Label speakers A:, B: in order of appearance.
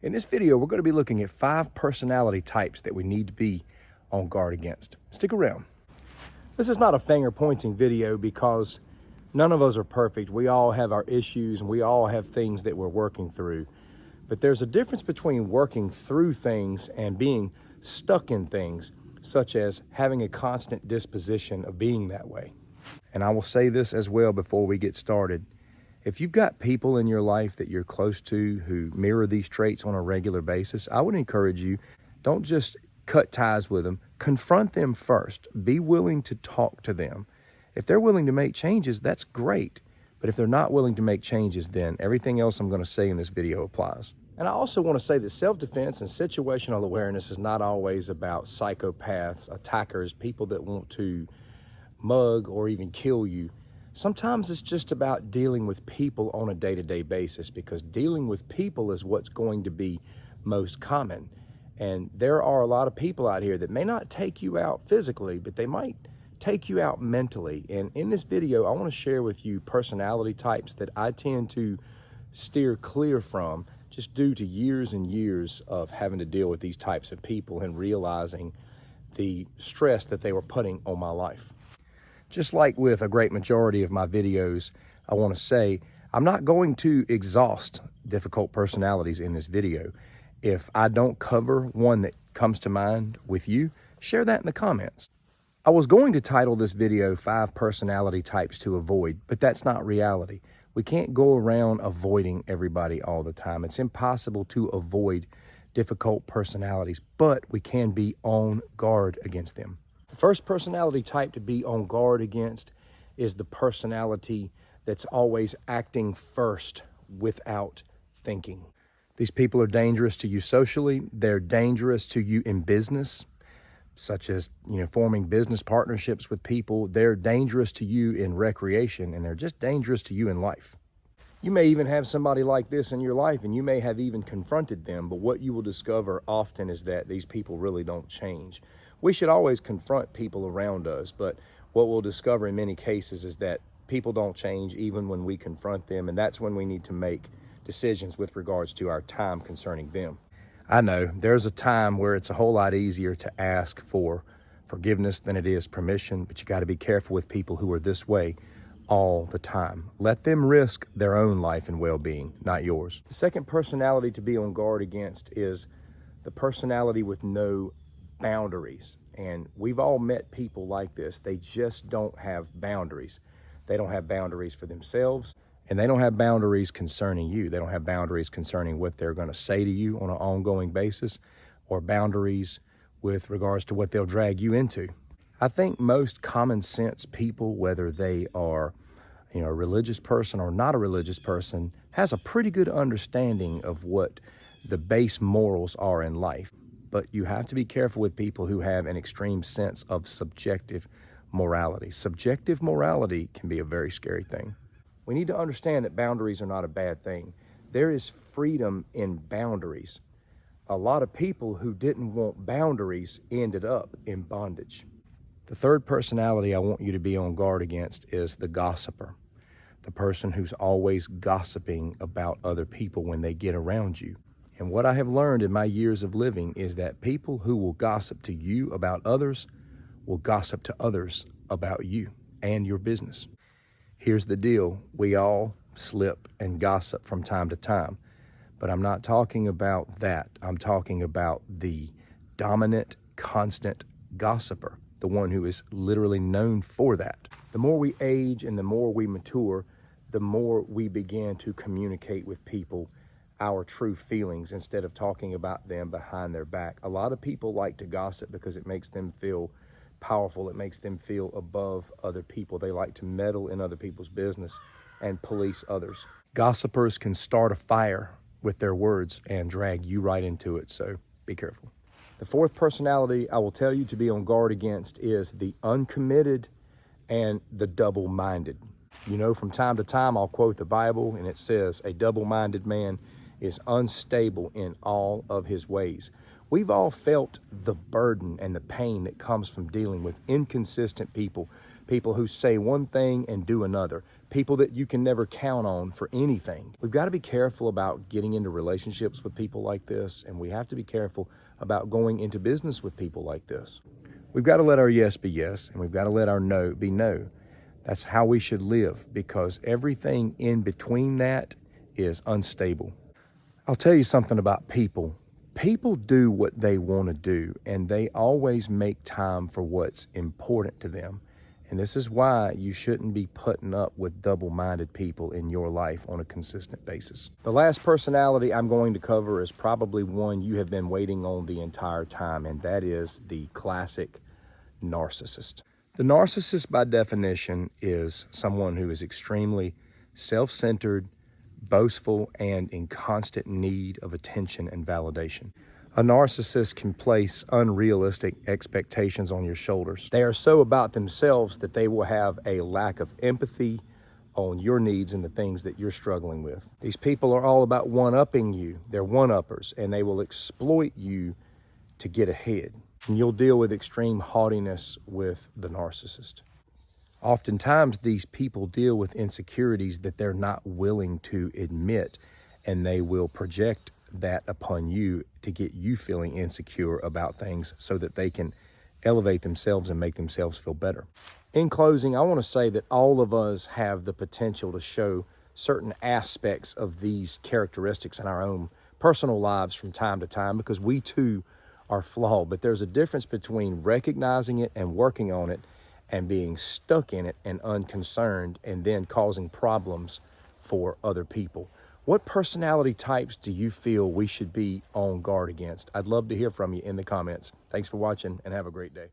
A: In this video, we're going to be looking at 5 personality types that we need to be on guard against. Stick around. This is not a finger pointing video because none of us are perfect. We all have our issues and we all have things that we're working through. But there's a difference between working through things and being stuck in things, such as having a constant disposition of being that way. And I will say this as well before we get started. If you've got people in your life that you're close to who mirror these traits on a regular basis, I would encourage you, don't just cut ties with them. Confront them first. Be willing to talk to them. If they're willing to make changes, that's great. But if they're not willing to make changes, then everything else I'm going to say in this video applies. And I also want to say that self-defense and situational awareness is not always about psychopaths, attackers, people that want to mug or even kill you. Sometimes it's just about dealing with people on a day-to-day basis, because dealing with people is what's going to be most common. And there are a lot of people out here that may not take you out physically, but they might take you out mentally. And in this video, I want to share with you personality types that I tend to steer clear from, just due to years and years of having to deal with these types of people and realizing the stress that they were putting on my life. Just like with a great majority of my videos, I want to say I'm not going to exhaust difficult personalities in this video. If I don't cover one that comes to mind with you, share that in the comments. I was going to title this video 5 personality types to avoid, but that's not reality. We can't go around avoiding everybody all the time. It's impossible to avoid difficult personalities, but we can be on guard against them. The first personality type to be on guard against is the personality that's always acting first without thinking. These people are dangerous to you socially. They're dangerous to you in business, such as, forming business partnerships with people. They're dangerous to you in recreation, and they're just dangerous to you in life. You may even have somebody like this in your life, and you may have even confronted them, but what you will discover often is that these people really don't change. We should always confront people around us, but what we'll discover in many cases is that people don't change even when we confront them, and that's when we need to make decisions with regards to our time concerning them. I know there's a time where it's a whole lot easier to ask for forgiveness than it is permission, but you got to be careful with people who are this way all the time. Let them risk their own life and well-being, not yours. The second personality to be on guard against is the personality with no boundaries. And we've all met people like this. They just don't have boundaries. They don't have boundaries for themselves, and they don't have boundaries concerning you. They don't have boundaries concerning what they're going to say to you on an ongoing basis, or boundaries with regards to what they'll drag you into. I think most common sense people, whether they are a religious person or not a religious person, has a pretty good understanding of what the base morals are in life. But you have to be careful with people who have an extreme sense of subjective morality. Subjective morality can be a very scary thing. We need to understand that boundaries are not a bad thing. There is freedom in boundaries. A lot of people who didn't want boundaries ended up in bondage. The third personality I want you to be on guard against is the gossiper. The person who's always gossiping about other people when they get around you. And what I have learned in my years of living is that people who will gossip to you about others will gossip to others about you and your business. Here's the deal. We all slip and gossip from time to time, but I'm not talking about that. I'm talking about the dominant, constant gossiper, the one who is literally known for that. The more we age and the more we mature, the more we begin to communicate with people our true feelings instead of talking about them behind their back. A lot of people like to gossip because it makes them feel powerful. It makes them feel above other people. They like to meddle in other people's business and police others. Gossipers can start a fire with their words and drag you right into it, so be careful. The fourth personality I will tell you to be on guard against is the uncommitted and the double-minded. From time to time, I'll quote the Bible, and it says, a double-minded man is unstable in all of his ways. We've all felt the burden and the pain that comes from dealing with inconsistent people people who say one thing and do another, people that you can never count on for anything. We've got to be careful about getting into relationships with people like this, and we have to be careful about going into business with people like this. We've got to let our yes be yes, and we've got to let our no be no. That's how we should live, because everything in between that is unstable. I'll tell you something about people. People do what they want to do, and they always make time for what's important to them. And this is why you shouldn't be putting up with double-minded people in your life on a consistent basis. The last personality I'm going to cover is probably one you have been waiting on the entire time, and that is the classic narcissist. The narcissist, by definition, is someone who is extremely self-centered, boastful, and in constant need of attention and validation. A narcissist can place unrealistic expectations on your shoulders. They are so about themselves that they will have a lack of empathy on your needs and the things that you're struggling with. These people are all about one-upping you. They're one-uppers, and they will exploit you to get ahead. And you'll deal with extreme haughtiness with the narcissist. Oftentimes, these people deal with insecurities that they're not willing to admit, and they will project that upon you to get you feeling insecure about things so that they can elevate themselves and make themselves feel better. In closing, I want to say that all of us have the potential to show certain aspects of these characteristics in our own personal lives from time to time, because we too are flawed. But there's a difference between recognizing it and working on it and being stuck in it and unconcerned and then causing problems for other people. What personality types do you feel we should be on guard against? I'd love to hear from you in the comments. Thanks for watching, and have a great day.